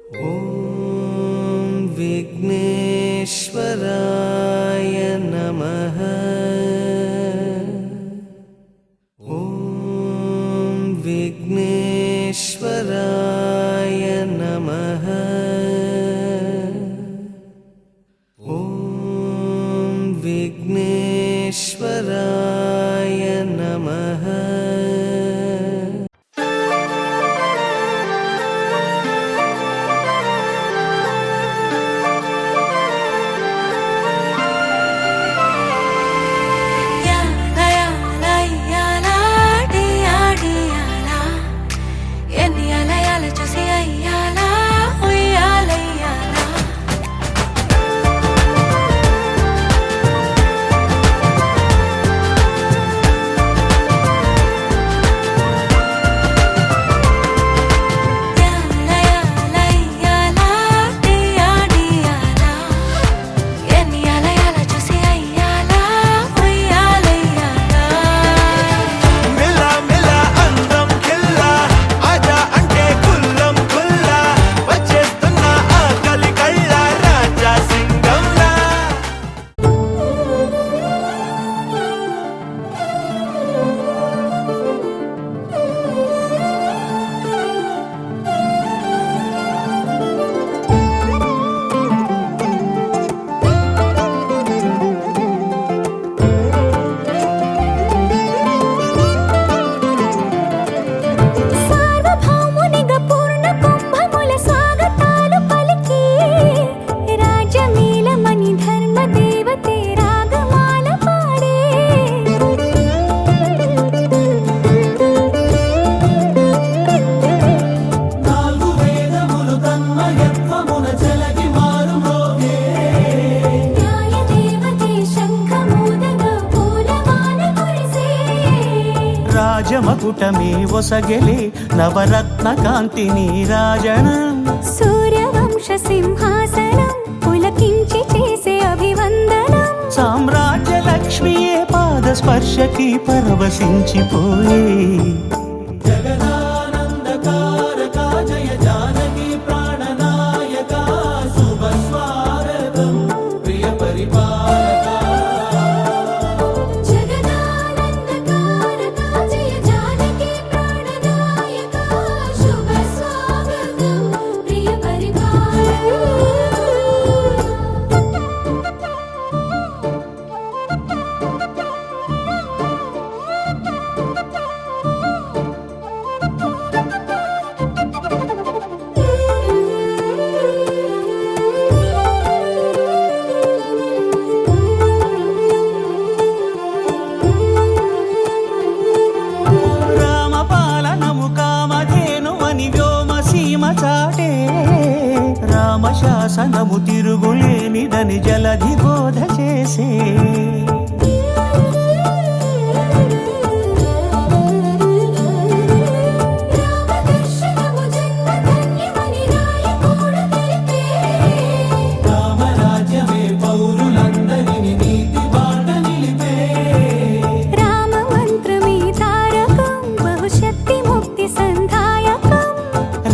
ॐ विघ्नेश्वराय नमः। ॐ विघ्नेश्वराय नमः। ॐ विघ्नेश्वराय नमः। రాజమకుటమే ఒసగెలే నవరత్న కాంతి నీరాజనం సూర్యవంశ సింహాసనం పులకించి చేసే అభివందనం సామ్రాజ్య లక్ష్మియే పాద స్పర్శకి పరవశించిపోయే రామశాసనము తిరుగులేనిదని జలధి బోధ చేసే రామరాజ్యమే పౌరులందరినీ నీతి బాట నిలిపే రామ మంత్రమే తారకం బహుశక్తి ముక్తి సంధాయకం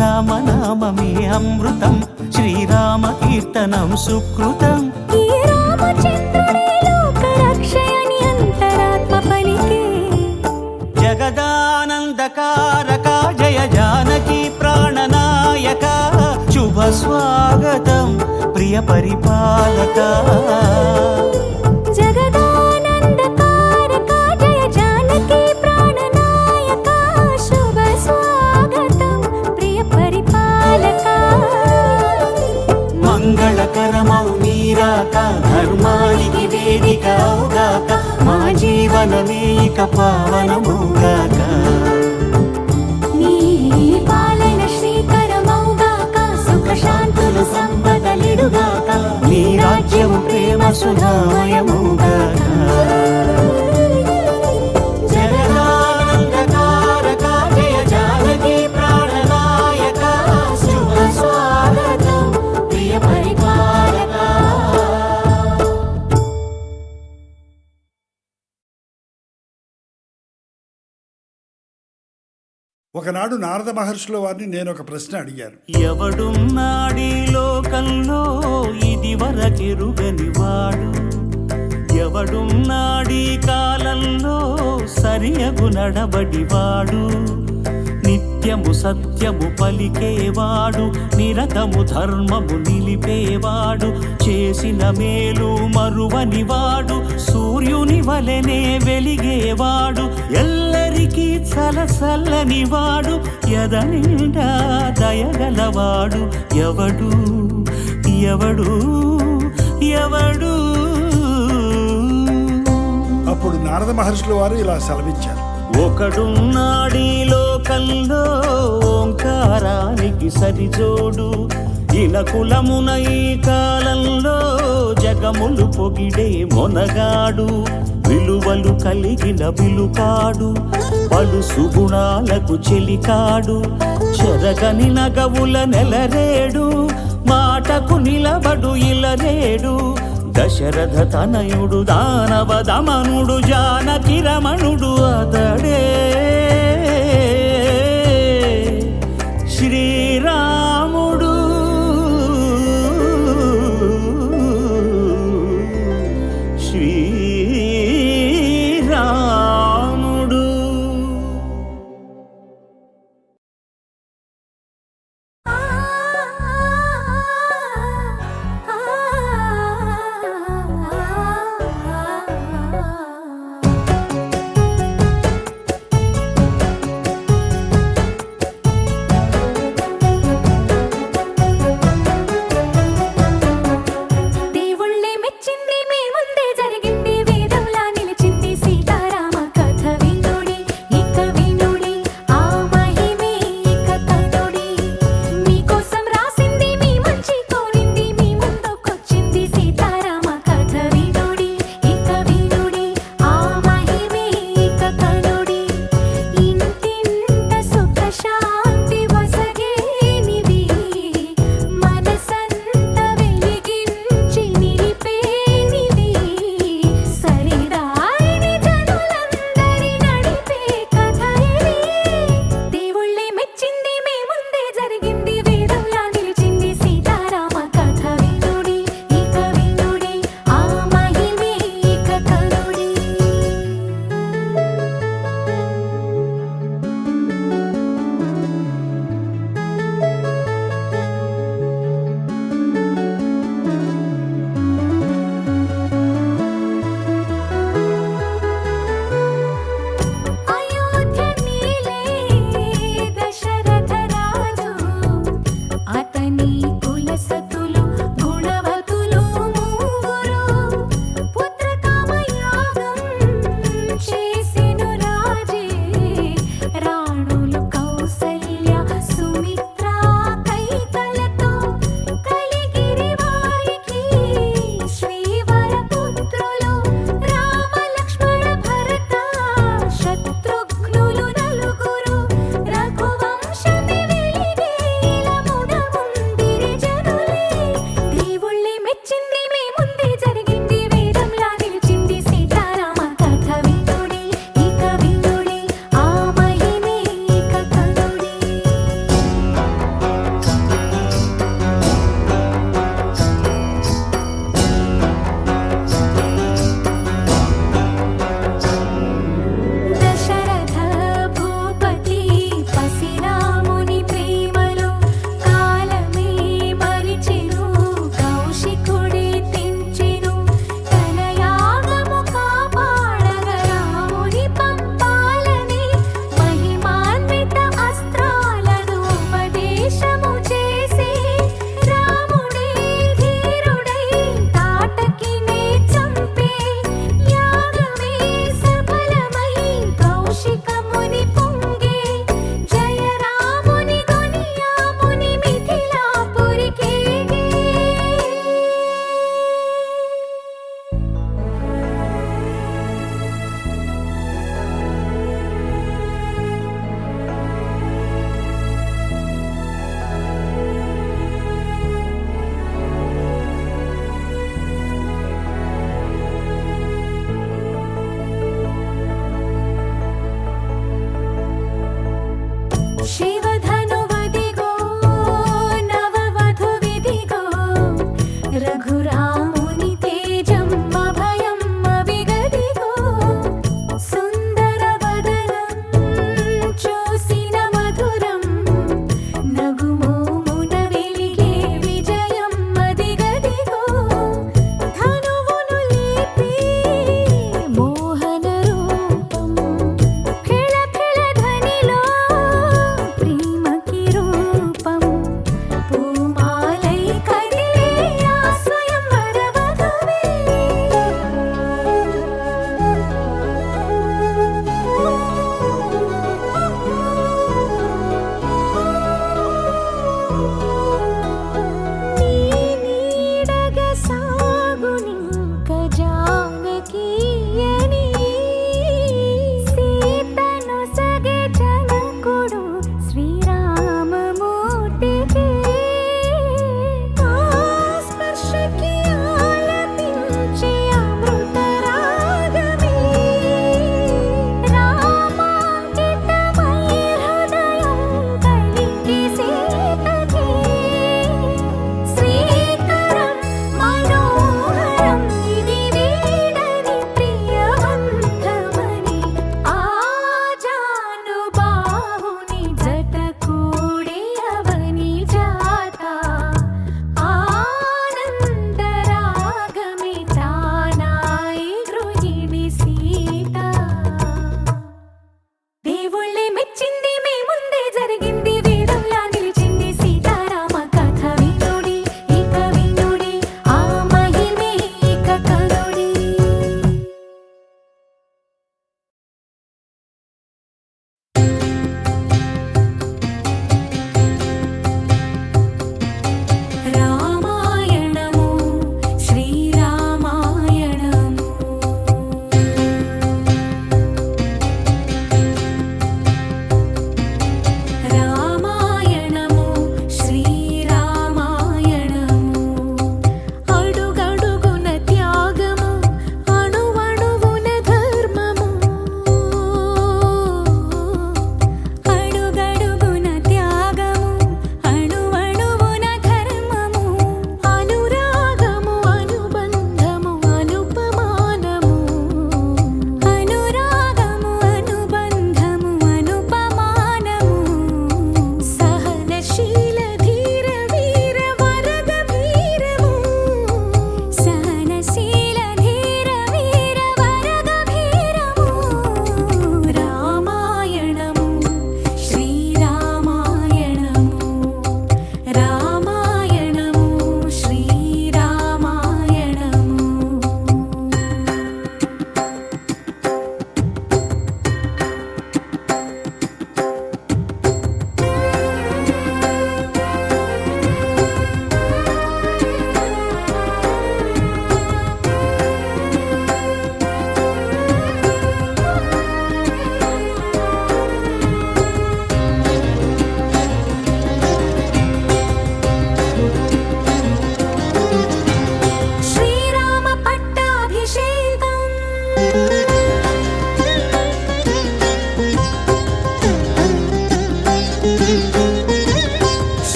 రామనామమే అమృతం శ్రీరామ కీర్తనం సుకృతం ఈ రామచంద్రుడే లోక రక్షయని అంతరాత్మ పలికే జగదానందకారక జయ జానకి ప్రాణనాయక శుభ స్వాగతం ప్రియ పరిపాలక జగదానందకారక జయ జానకి ప్రాణనాయక శుభ స్వాగతం ప్రియ పరిపాలక మంగళకరమౌ నీరాక ధర్మానికి వేదిక అవుగాక మా జీవనమే ఇక పావనమౌగాక నీ పాలన శ్రీకరమౌగాక సుఖ శాంతులు సంపదలిడుగాక నీ రాజ్యము ప్రేమ సుధామయమౌగాక ఒకనాడు నారద మహర్షుల వారిని నేను ఒక ప్రశ్న అడిగాను. ఎవడున్నాడీ లోకంలో ఇది వరకెరుగని వాడు, ఎవడున్నాడీ కాలంలో సరియగు నడబడివాడు, నిత్యము సత్యము పలికేవాడు, నిరతము ధర్మము నిలిపేవాడు, చేసిన మేలు మరువనివాడు, సూర్యుని వలెనే వెలిగేవాడు, ఎల్లరికీ చలసల్లనివాడు, ఎదనిండా దయగలవాడు, ఎవడు ఎవడు ఎవడు. అప్పుడు నారద మహర్షుల వారు ఇలా సెలవిచ్చారు. ఒకడున్నాడీ లోకంలో ఓంకారానికి సరిజోడు, ఇనకులమున ఈ కాలంలో జగములు పొగిడే మొనగాడు, విలువలు కలిగిన విలుకాడు, పలు సుగుణాలకు చెలికాడు, చెరగని నగవుల నెలరేడు, మాటకు నిలబడు ఇలరేడు, దశరథ తనయుడు దానవ దమనుడు జానకి రమణుడు అతడే శ్రీరాముడు. శ్రీరాముడు.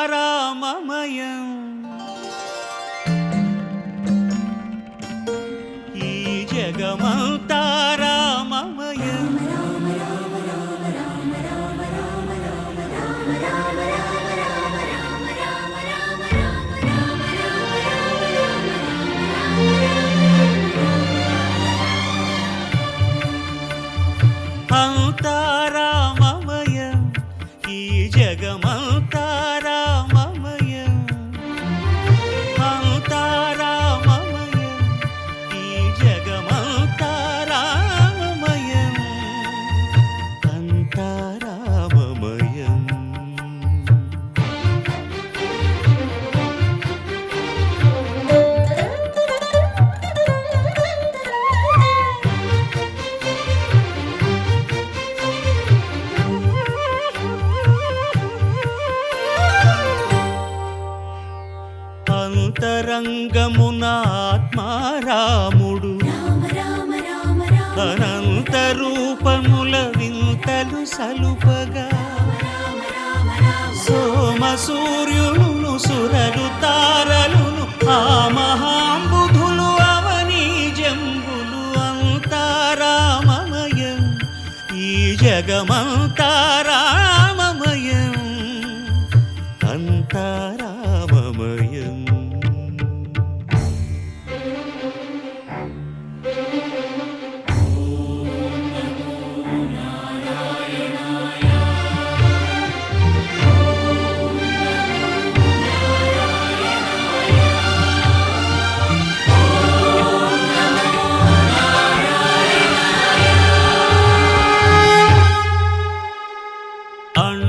అంతారామమయం ఈ జగమంతారామమయం అంతారామమయం ఈ జగమంతారామమయం అంతారామమయం ఈ జగమంతారామమయం అంతారామమయం అంతరంగమున ఆత్మారాముడు అనంత రూపముల వింతలు సలుపగా సోమ సూర్యులను సురలు తారలును ఆ మహాంబుధులు అవనీ జంబులు అంతారామమయం ఈ జగమంతారామమయం అంతారామమయం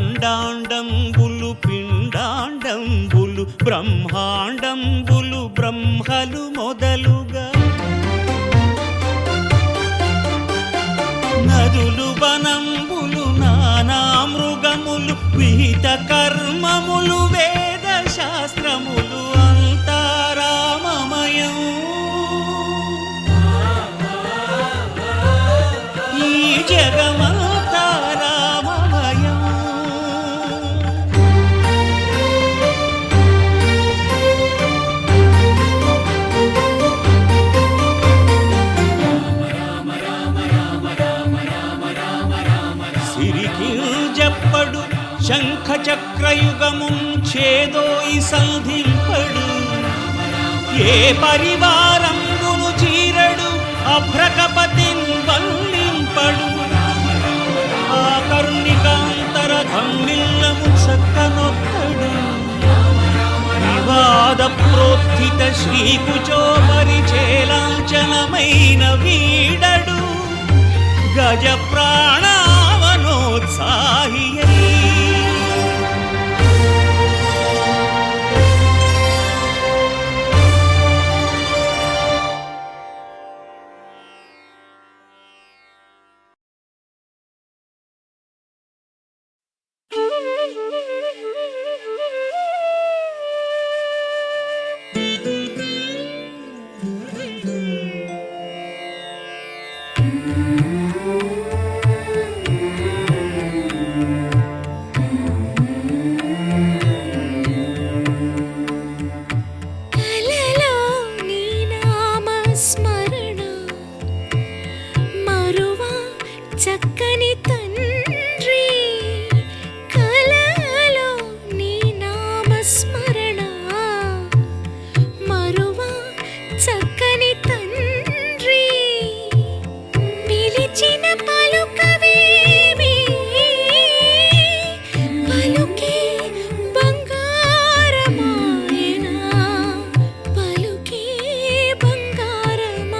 అండాండంబులు పిండాండంబులు బ్రహ్మాండంబులు బ్రహ్మలు మొదలుగా నదులు వనంబులు నానా మృగములు విహిత కర్మములు వేద శాస్త్రములు అంతారామమయం ఈ జగమంతారామమయం సిరికింజప్పడు శంఖ చక్రయుగముం చేదోయి సంధింపడు ఏ పరివారంబును చీరడు అభ్రకపతిన్ వల్లింపడు ఆ కర్ణికాంతర ధమ్మిల్లము చక్కనొక్కడు వివాద ప్రోత్థిత శ్రీకుచో పరిచేలాంచనమైన వీడడు గజ ప్రాణావనోత్సాహియై కలలో నీ నామ స్మరణ మరువా చక్కని తండ్రి కలలో నీ నామ స్మరణ మరువా చక్కని తండ్రి పిలిచిన పలుకవేమి పలుకే బంగారమాయనా పలుకే బంగారమాయనా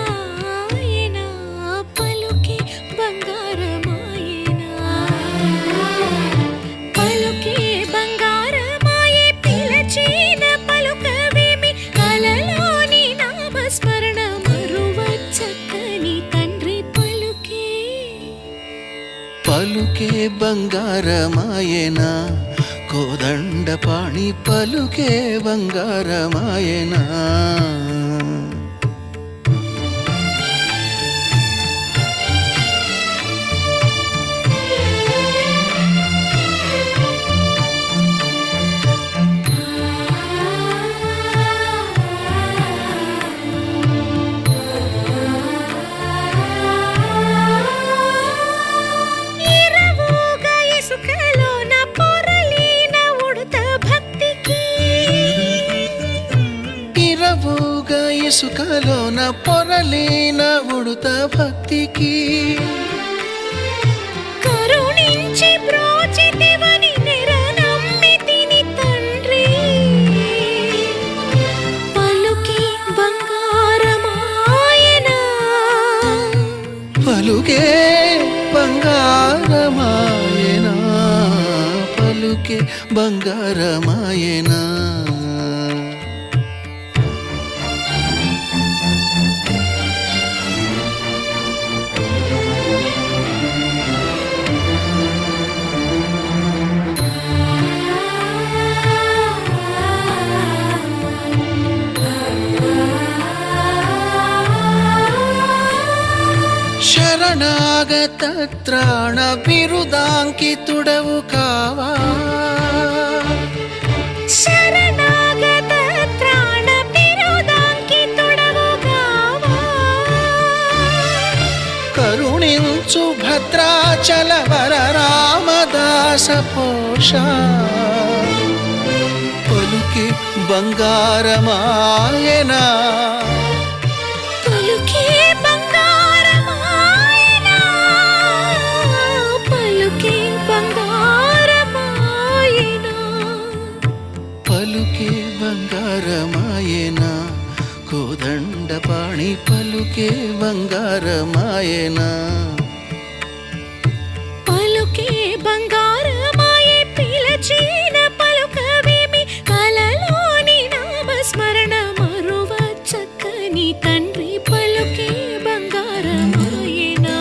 పలుకే బంగారమాయనా పలుకే బంగారమాయే పిలచిన పలుకవేమి కలలోని నామస్మరణ మరువ చక్కని తండ్రి పలుకే పలుకే బంగారమాయనా కోదండపాణి పలుకే బంగారమాయనా ఇసుకలోన పొరలిన ఉడుత భక్తికి కరుణించి బ్రోచితివని నిరనమ్మితిని తండ్రి పలుకి బంగారమాయనా పలుకే బంగారమాయనా పలుకే బంగారమాయనా శరణాగత త్రాణ బిరుదాంకితుడవు కావా శరణాగత త్రాణ బిరుదాంకితుడవు కావా కరుణించు భద్రాచల వర రామదాస పోష పలుకి బంగారమాయనా పలుకే బంగారమాయనా పలుకే బంగారమాయనా పలుకే బంగారమాయనా కోదండపాణి పలుకే బంగారమాయనా పలుకే బంగారమాయే పిలచిన పలుకవేమి కలలోని నామస్మరణ మరువ చక్కని తండ్రి పలుకే బంగారమాయనా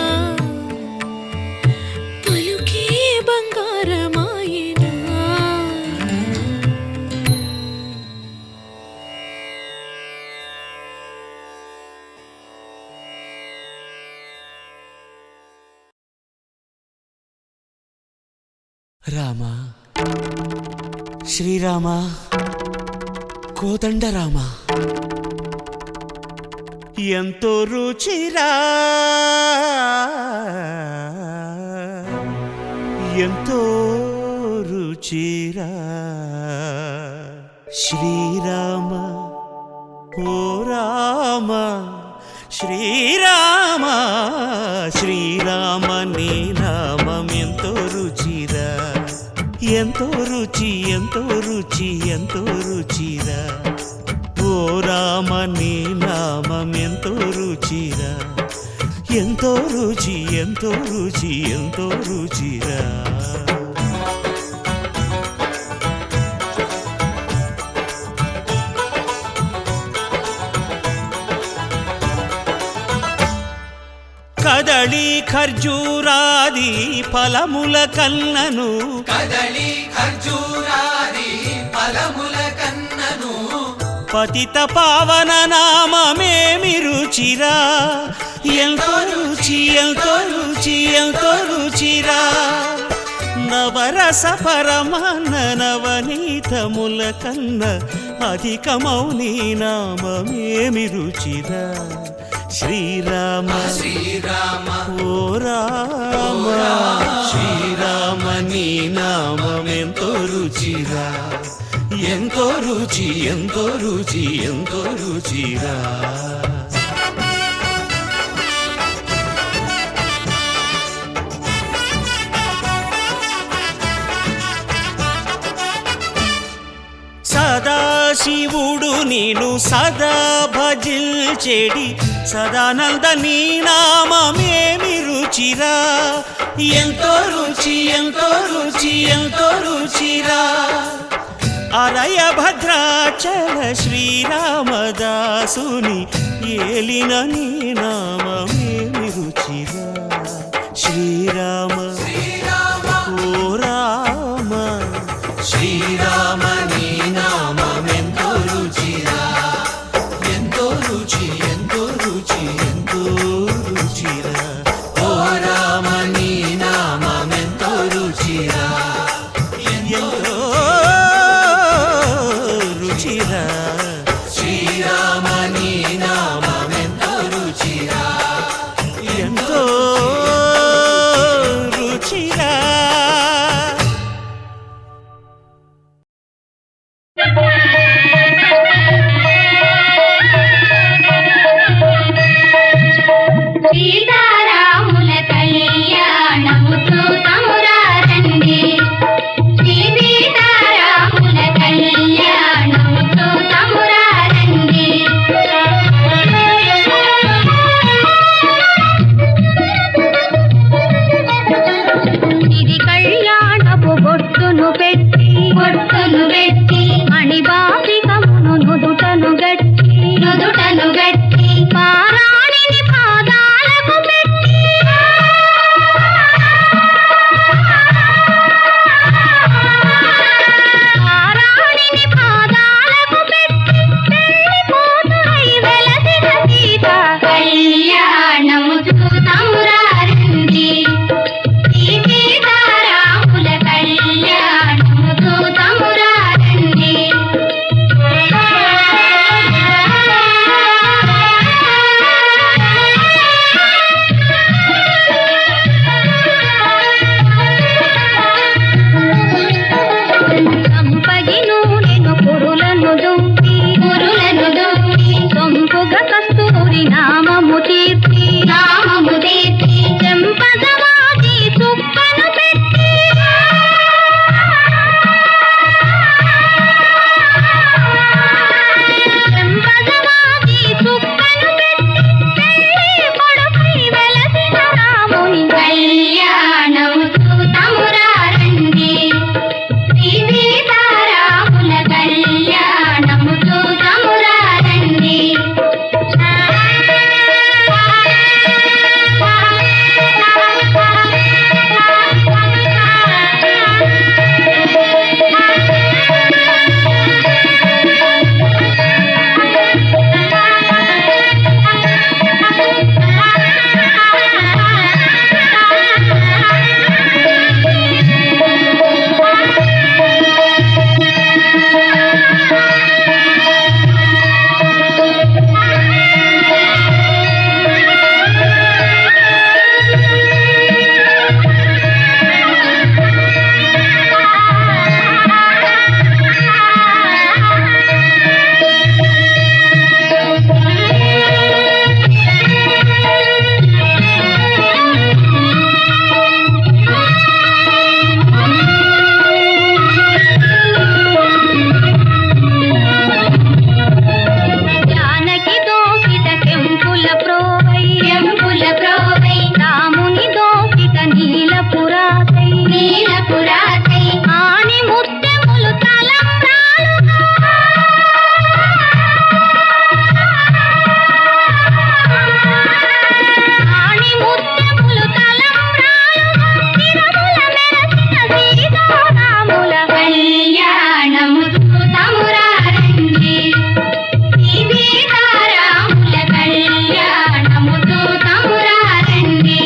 పలుకే బంగారమాయనా రామ శ్రీరామ కోదండ రామ ఎంతో రుచిరా ఎంతో రుచిరా శ్రీరామ ఓ రామ శ్రీరామ శ్రీరామ నీ నామం ఎంతో రుచిరా ఎంతో రుచి ఎంతో రుచి ఎంతో రుచిరా ఓ రామ నీ నామం ఎంతో రుచిరా ఎంతో రుచి ఎంతో రుచి ఎంతో రుచిరా కదళి ఖర్జూరాది ఫలముల కన్నను కదళి ఖర్జూరాది ఫలముల కన్నను పతిత పావన నామమేమి రుచిరా ఎంతో రుచి ఎంతో రుచి ఎంతో రుచిరా నవరస పరమాన్న నవనీతముల కన్న అధికమౌని నామమేమి రుచిరా శ్రీరామ శ్రీరామ ఓ రామ శ్రీరామ నీ నామం ఎంతో రుచిరా ఎంతో రుచి ఎంతో రుచి ఎంతో రుచిరా సదాశివుడు నేను సదా భజిల్చెడి సదానంద నీ నామమేమి రుచిరా ఎంతో రుచి ఎంతో రుచి ఎంతో రుచిరా అరయ భద్రాచల శ్రీరామదాసుని ఏలిన నీ నామమేమి రుచిరా శ్రీరామ ఓ రామ శ్రీరామ నీ నామం ఎంతో రుచిరా ఎంతో రుచి ఎంతో రుచి ఎంతో రుచిరా ఓ రామ నీ నామం ఎంతో రుచిరా ఎంతో రుచిరా శ్రీరామ నీ నామం ఎంతో రుచిరా ఎంతో రుచిరా బొట్టును పెట్టి మణిబాసికమును నుదుటను గట్టి పారాణిని పాదాలకు పెట్టి పారాణిని పాదాలకు పెట్టి పెళ్లి కూతురై వెలసిన సీత కళ్యాణము చూతమురారండి సీతారాముల కళ్యాణము చూతమురారండి. సంపగి నూనెను పురులను దుంపి సొంపుగ కస్తూరి నామము తీర్చి చెంపదవాది చుక్కను పెట్టి చెంపదవాది చుక్కను పెట్టి పెళ్లి కొడుకై వెలసిన రాముని కళ్యాణము చూతమురారండి సీతారాముల కళ్యాణము చూతమురారండి. జానకి దోసిట కెంపుల ప్రోవై రాముని దోసిట నీలపురాతై ఆని ముత్యములు తలంబ్రాలుగా ఆని ముత్యములు తలంబ్రాలుగా తిరుమల మెరసిన సీతారాముల కళ్యాణము చూతమురారండి సీతారాముల కళ్యాణము చూతమురారండి.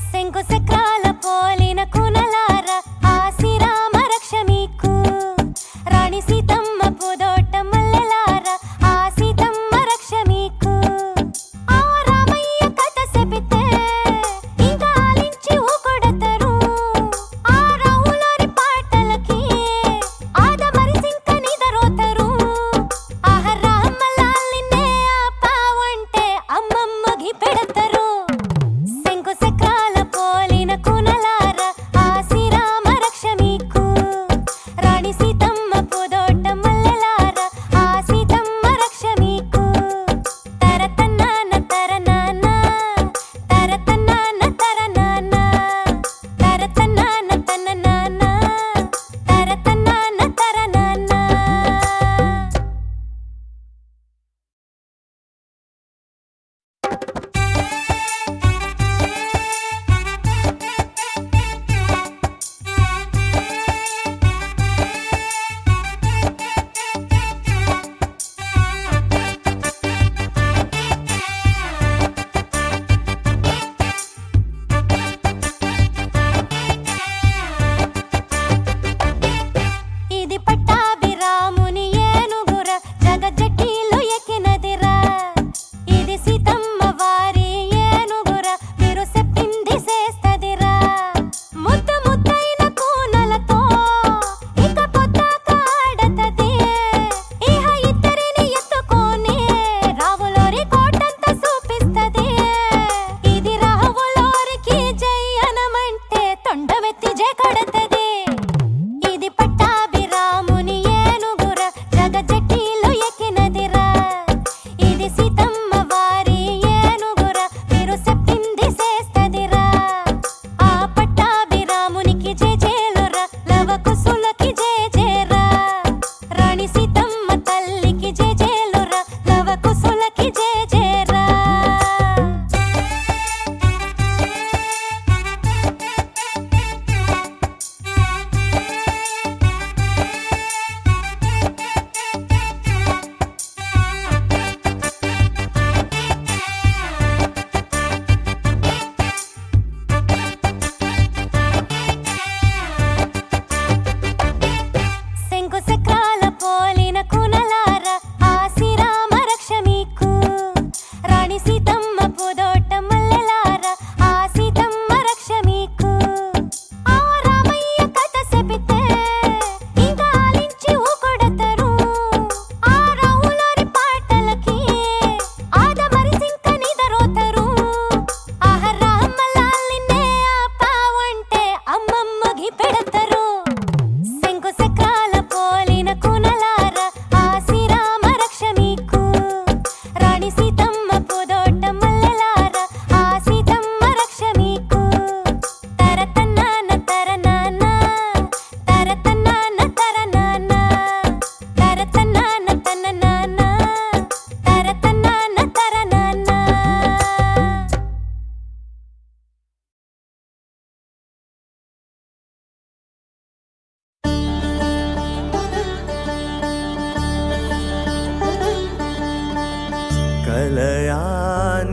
శంకు చక్రాల పోలిన కునలార ఆసిరామ రక్ష మీకు రాణి సీతమ్మ పూదోట మల్లెలార ఆ సీతమ్మ రక్ష మీకు ఆ రామయ్య కథ చెబితే ఇంకా ఆలించి ఊకొడతారు ఆ రావులోని పాటలకి ఆదమరి సింక నిదరోతారు ఆహ రామలాలినే ఆపావంటే అమ్మమ్మగి పెడతారు శంకు చక్రాల పోలిన కునలార ఆసిరామ రక్ష మీకు రాణి సీతమ్మ పూదోట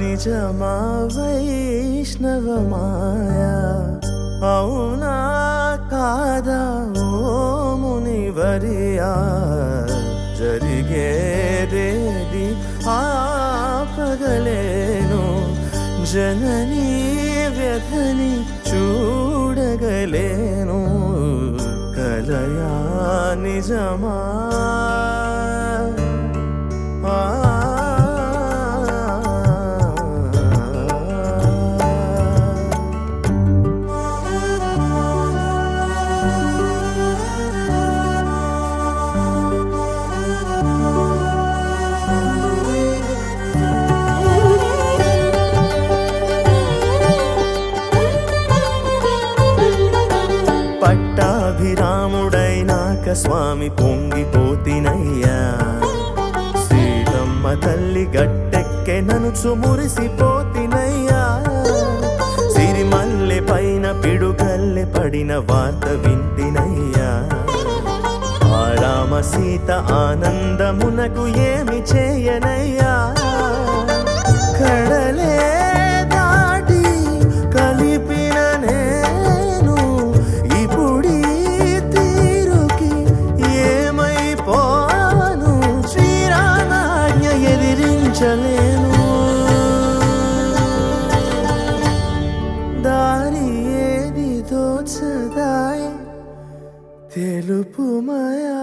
నిజమా వైష్ణవ మాయా అవునా కాదా ఓ మునివరియా జరిగేదేది ఆపగలేను జననీ వ్యధని చూడగలేను కలయా నిజమా పట్టాభిరాముడైనాక స్వామి పొంగిపోతినయ్యా సీతమ్మ తల్లి గట్టెక్కె ననుచు మురిసిపోతినయ్యా సిరిమల్లె పైన పిడుగల్లె పడిన వార్త వింటినయ్యా ఆ రామ సీత ఆనందమునకు ఏమి చేయనయ్యా కడలే దాటి కలిపిన నేను ఇప్పుడీ తీరుకి ఏమైపోను శ్రీరామాజ్ఞ ఎదిరించలేను దారి ఏది తోచదాయ తెలుపుమయా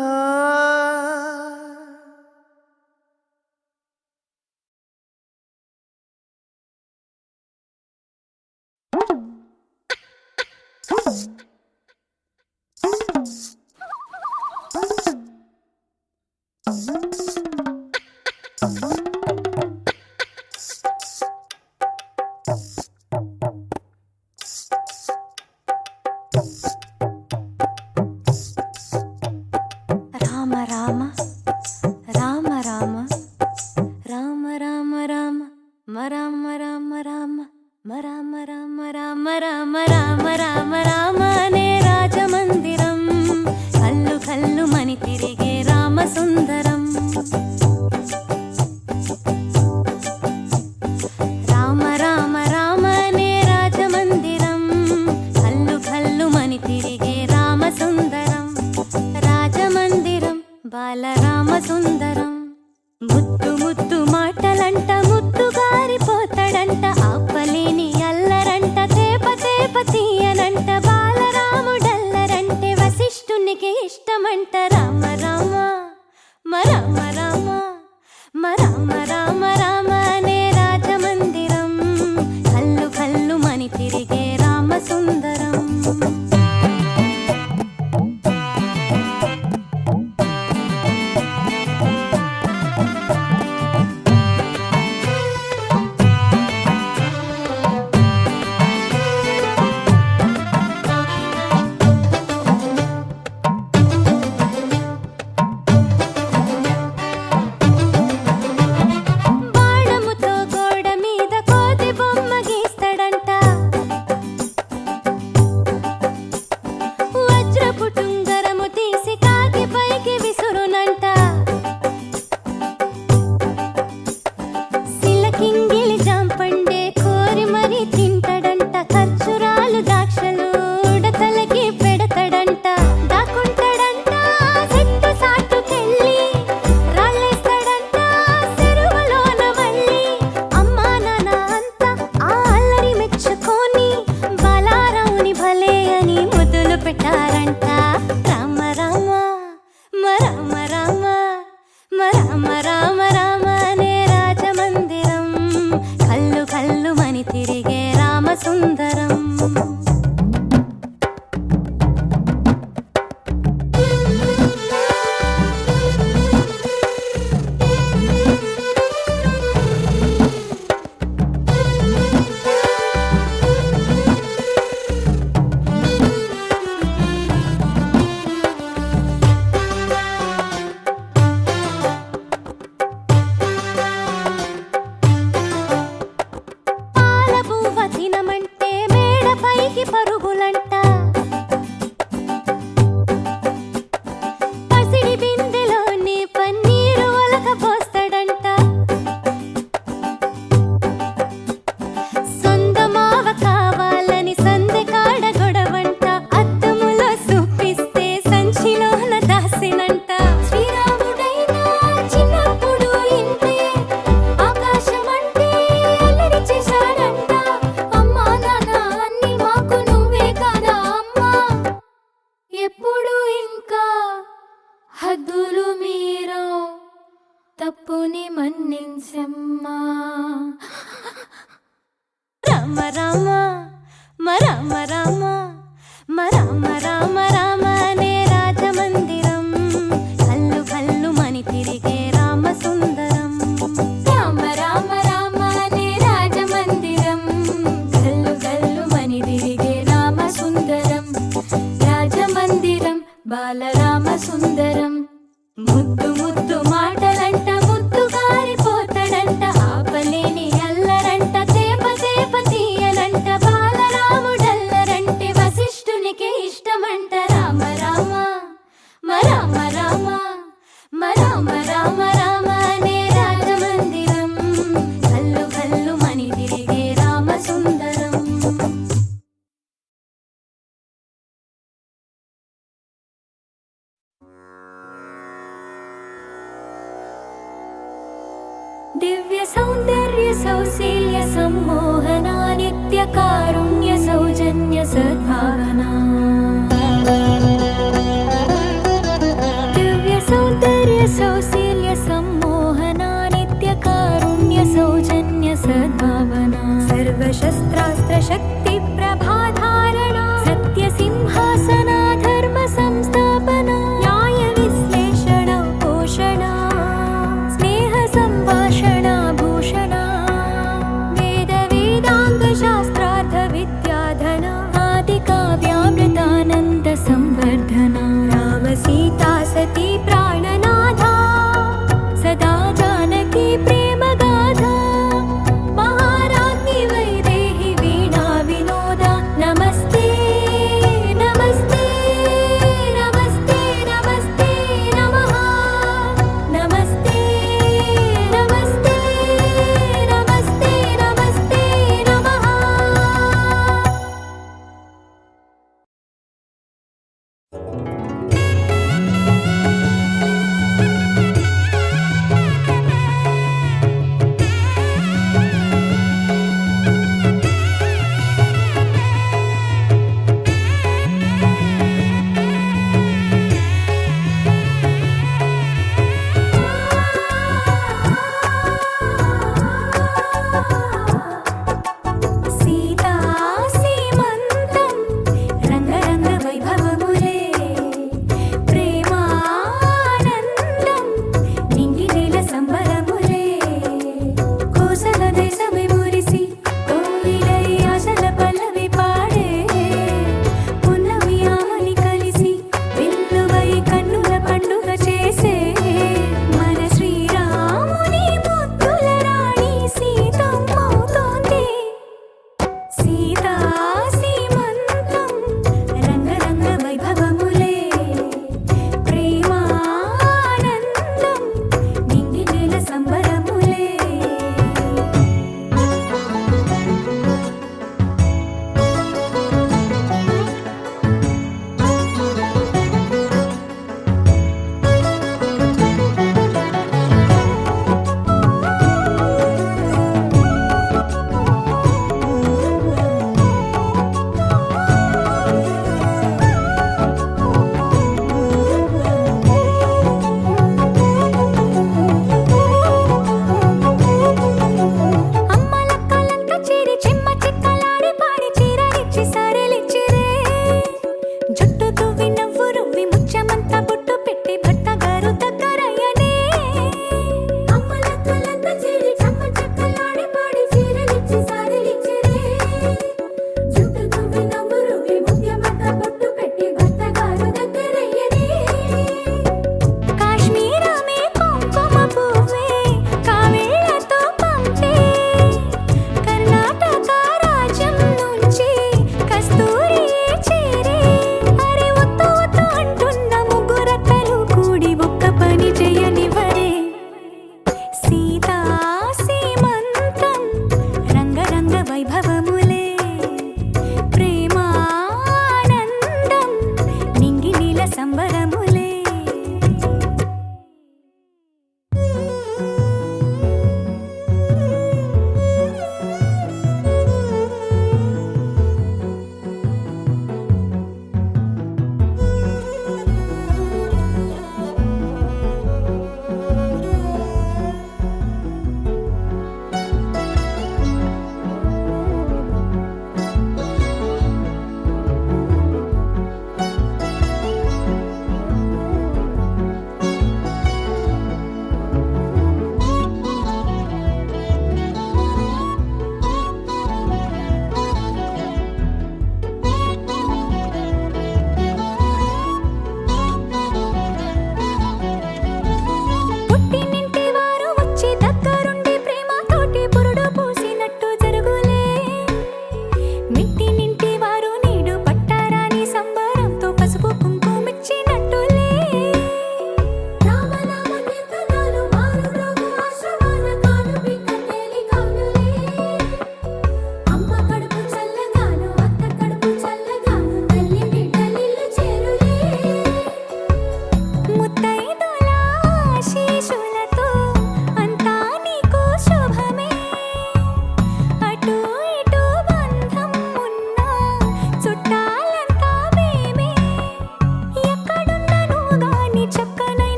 రామ రామ రామ రామ రామ రామ రామ రామ రామ రామ రామ రామ రామ రామ రామ రామ రామ అనే రాజమందిరం కల్లు కల్లు మని తిరిగే రామ సుందరం రామ రామ రామ అనే రాజమందిరం కల్లు కల్లు మని తిరిగే రామ సుందరం రాజమందిరం బాలరామ సుందరం ముద్దు ముద్దు మాటలంట ముద్దు గారిపోతాడంట ఆపలేని అల్లరంట తేప తేప తీయనంట బాలరాముడల్లరంటే వశిష్ఠునికి ఇష్టమంట రామ రామ రామ రామ రామ రామ రామ అనే రాజమందిరం కల్లు కల్లు మని తిరిగే రామ సుందరం హద్దులు మీరో తప్పుని మన్నించమ్మా. రామ రామ రామ రామ రామ రామ రామ నే రాజమందిరం కల్లు కల్లు మని తిరిగే రామ సుందరం. రామ రామ రామ నే రాజమందిరం గల్లు గల్లు మని తిరిగే రామ సుందరం. రాజమందిరం బాలరామ సుందరం. ముద్దు ముద్దు మాటలంట ముద్దు గారిపోతాడంట. ఆపలేని అల్లరంట తేప తేప తీయనంట. బాలరాముడల్లరంటే వశిష్ఠునికి ఇష్టమంట. రామ రామ రామ రామ రామ రామ రామ నే రాజమందిరం కల్లు కల్లు మని తిరిగే రామ సుందరం. దివ్య సౌందర్య సౌశీల్య సమ్మోహనా నిత్య కారుణ్య సౌజన్య సద్భావనా. దివ్య సౌందర్య సౌశీల్య సమ్మోహనా నిత్య కారుణ్య సౌజన్య సద్భావనా. సర్వశస్త్రాస్త్ర శక్తి ప్రభాధారణా సత్య సింహాసనా ధర్మ సంస్థాపనా. న్యాయ విశ్లేషణ పోషణ స్నేహ సంభాషణ భూషణ. వేద వేదాంగ శాస్త్రార్థ విద్యాధన ఆది కావ్యామృతానంద సంవర్ధన. రామ సీతా సతీ ప్రాణనాథ సదా జానకి ప్రేమ గాథ. మహారాజ్ఞి వైదేహి వీణా వినోద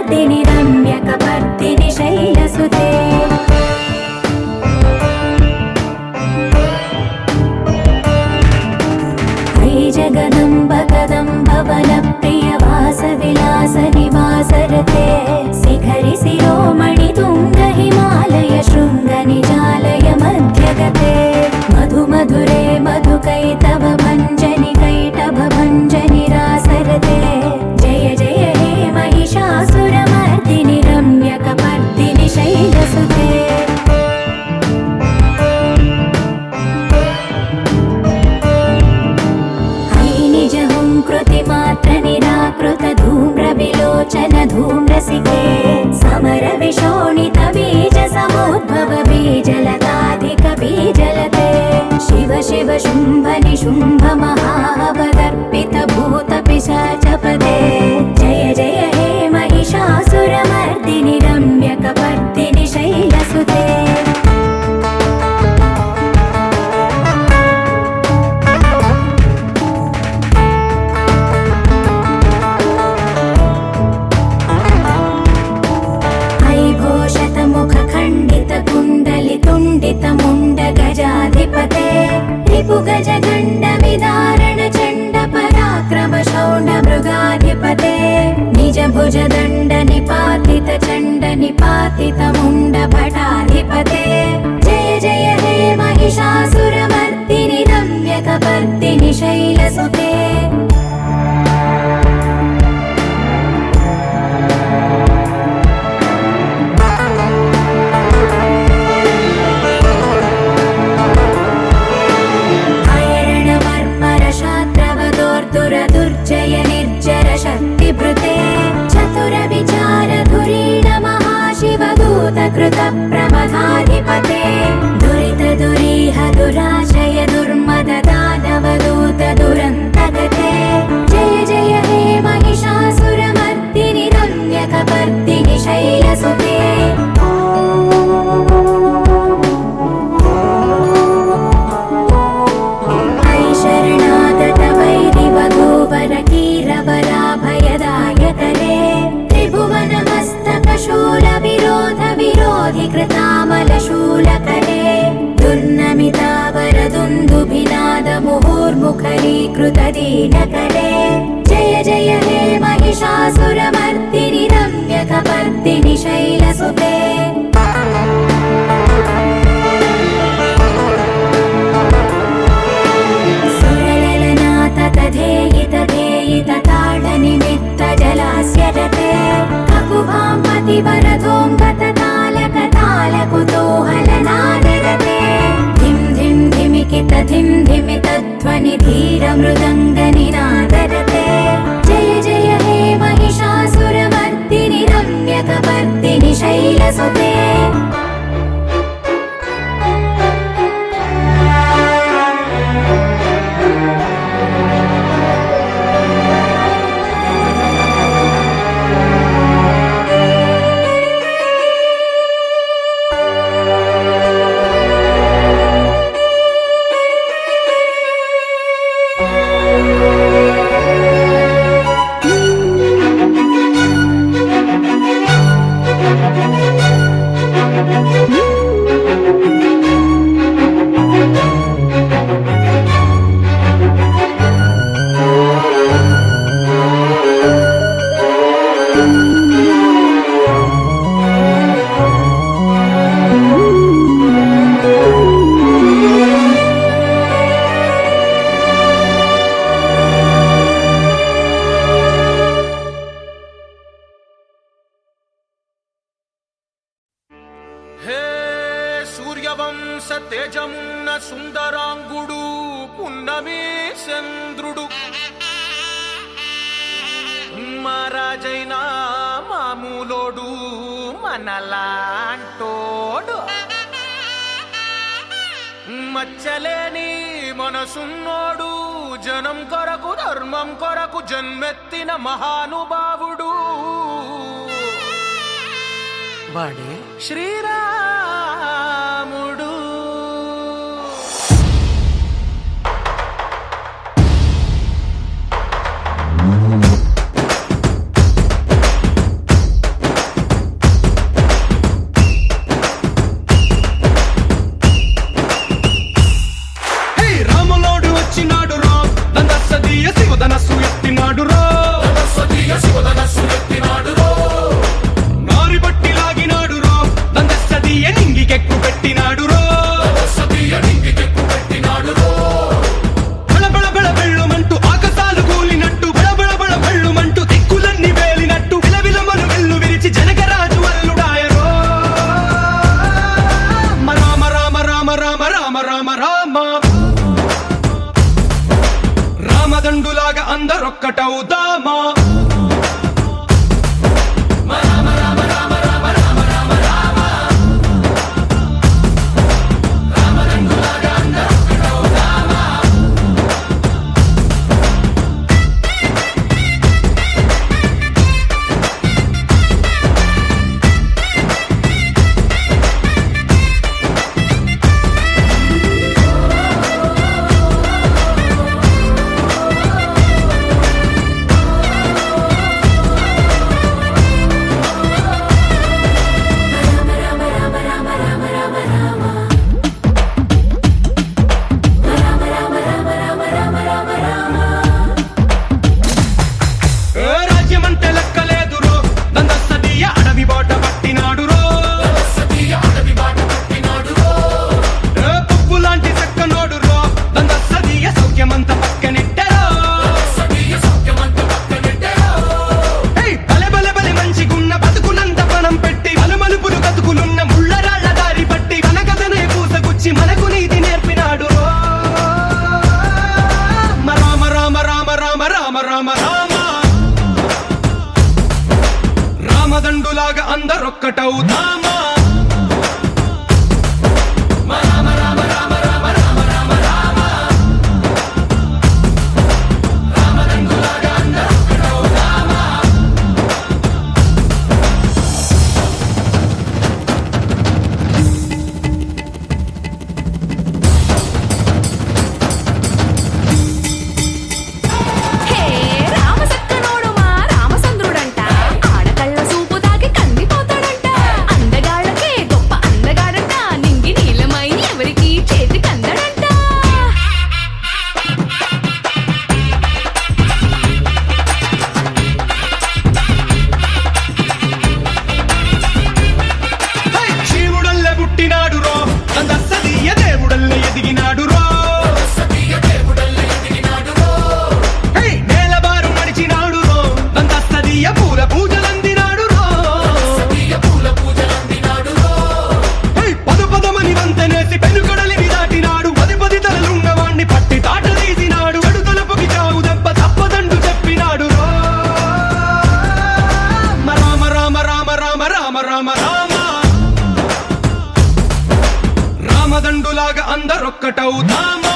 शैलसुतमर्दिनि रम्यकपर्दिनि शैलसुते जगदम्ब कदम्ब वनप्रिय वासविलास निवासरते शिखरि शिरोमणि तुङ्ग हिमालय शृङ्ग निजालय मध्यगते मधु मधुरे मधुकैटभ भञ्जनि कैटभ भञ्जनि रासरते जय जय हे महिषासुरमर्दिनि रम्यकपर्दिनि शैलसुते कृतिमात्र निराकृत धूम्र विलोचन धूम्रसिके समर विशोणित बीज समुद्भव बीजलताधिक बीजलते शिव शिव शुम्भ निशुम्भ महावदर्पित भूत पिशाचपदे जय जय हे महिषासुरमर्दिनि रम्यकपर्दिनि शैलसुते मुण्ड गजाधिपते रिपु गज गण्ड विदारण चण्ड पराक्रम शौण्ड मृगाधिपते निज भुज दण्ड निपातित चण्ड निपातित मुण्ड भटाधिपते जय जय हे महिषासुरमर्दिनि रम्यकपर्दिनि शैलसुते दुर्जय निर्जर शक्तिभृते चतुर विचार धुरीण महाशिवदूत कृत प्रमथाधिपते दुरित दुरीह दुराशय दुर्मद दानवदूत दुरन्तगते जय जय हे महिषासुरमर्दिनि रम्यकपर्दिनि शैलसुते कीरवराभयदायकरे त्रिभुवनमस्तकशूल विरोध विरोधि कृतामलशूलकरे दुर्नमितावरदुन्दुभिनाद मुहुर्मुखरीकृत दीनकरे जय जय हे महिषासुरमर्दिनि रम्यकपर्दिनि शैलसुते धेयित धेयित ताडनिमित्त जलास्यरते ककुभां पतिवरधोऽम्बत तालक तालकुतूहलनादरते धिं धिं धिमिकित धिं धिमित ध्वनि धीर मृदङ्गनिनादरते जय जय हे महिषासुरमर्दिनि रम्यकपर्दिनि शैलसुते సూర్యవంశ తేజమున్న సుందరాంగుడు పున్నమి చంద్రుడు మహారాజైన మామూలోడు మనలాంటోడు మచ్చలేని మనసున్నోడు జనం కొరకు ధర్మం కొరకు జన్మెత్తిన మహానుభావుడు వాడే శ్రీరాముడు. నారి బట్టి లాగినాడు రో దందస్తీయ నింగికెక్కు పెట్టినాడు రో బళబళ బళ బెళ్ళుమంటూ ఆకాశాలు కూలినట్టు బళబళ బళ బెళ్ళుమంటూ దిక్కులన్నీ వేలినట్టు విలవిలమలు వెల్లు విరిచి జనకరాజు అల్లుడాయరో రామ రామ రామ రామ రామ రామ రామ రామదండులాగా అందరొక్కటవుదామా రాజ్యమంటే లెక్కలేదు రో దందస్తీయ అడవి బాట పట్టినాడు రో పువ్వు లాంటి చక్కనోడు రో దందస్తీయ సౌఖ్యమంత పక్కనెట్టరో బలె బలె బలె మంచిగున్న బతుకునంత పణం పెట్టి మలుమలుపులు బతుకులున్న ముళ్ళరాళ్ళ దారి పట్టి కనకదనే పూసగుచ్చి మనకు నీతి నేర్పినాడు రో రామ రామ రామ రామ రామ రామ రామ రామదండులాగా అందరొక్కటవుదామా హే రామసక్కనోడు మా రామచంద్రుడంట ఆడకళ్ళ సూపు తాకి కందిపోతాడంట అందగాళ్ళకే గొప్ప అందగాడంట నింగి నీలమై ఎవరికి చేతి కందడంట శివుడల్లే పుట్టినాడు రో దందస్తీయ దేవుడల్లే ఎదిగినాడు రో నేలబారు నడిచినాడు రో దందస్తీయ పూల పూజలందినాడు రో పదు పదమని వంతెనేసి పెనుకడలిని దాటినాడు పది పది తలలున్నవాణ్ణి పట్టి తాట తీసినాడు అడు తలుపుకి చావు దెబ్బ తప్పదండు చెప్పినాడు రో రామ రామ రామ రామ రామ రామ రామ రామదండులాగా అందరొక్కటవుదామా